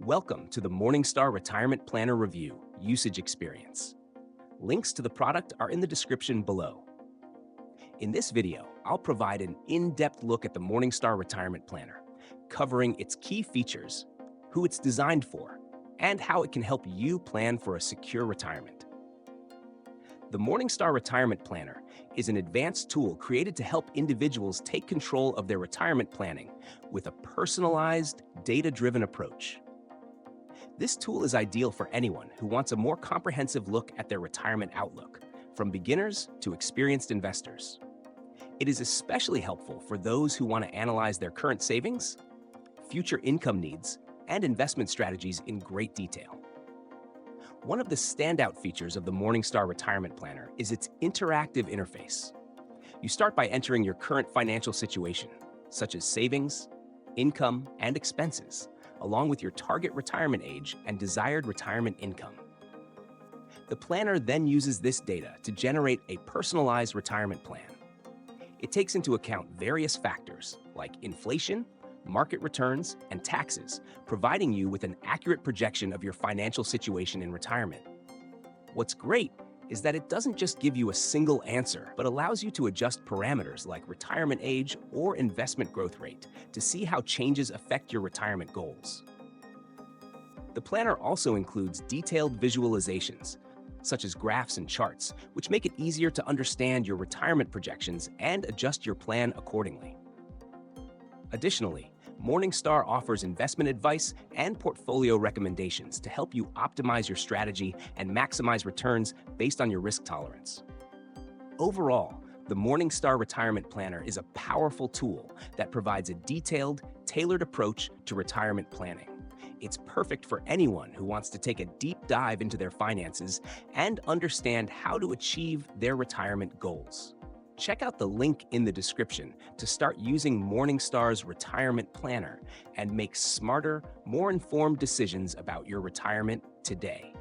Welcome to the Morningstar Retirement Planner Review Usage Experience. Links to the product are in the description below. In this video, I'll provide an in-depth look at the Morningstar Retirement Planner, covering its key features, who it's designed for, and how it can help you plan for a secure retirement. The Morningstar Retirement Planner is an advanced tool created to help individuals take control of their retirement planning with a personalized, data-driven approach. This tool is ideal for anyone who wants a more comprehensive look at their retirement outlook, from beginners to experienced investors. It is especially helpful for those who want to analyze their current savings, future income needs, and investment strategies in great detail. One of the standout features of the Morningstar Retirement Planner is its interactive interface. You start by entering your current financial situation, such as savings, income, and expenses, along with your target retirement age and desired retirement income. The planner then uses this data to generate a personalized retirement plan. It takes into account various factors like inflation, market returns, and taxes, providing you with an accurate projection of your financial situation in retirement. What's great is that it doesn't just give you a single answer, but allows you to adjust parameters like retirement age or investment growth rate to see how changes affect your retirement goals. The planner also includes detailed visualizations, such as graphs and charts, which make it easier to understand your retirement projections and adjust your plan accordingly. Additionally, Morningstar offers investment advice and portfolio recommendations to help you optimize your strategy and maximize returns based on your risk tolerance. Overall, the Morningstar Retirement Planner is a powerful tool that provides a detailed, tailored approach to retirement planning. It's perfect for anyone who wants to take a deep dive into their finances and understand how to achieve their retirement goals. Check out the link in the description to start using Morningstar's Retirement Planner and make smarter, more informed decisions about your retirement today.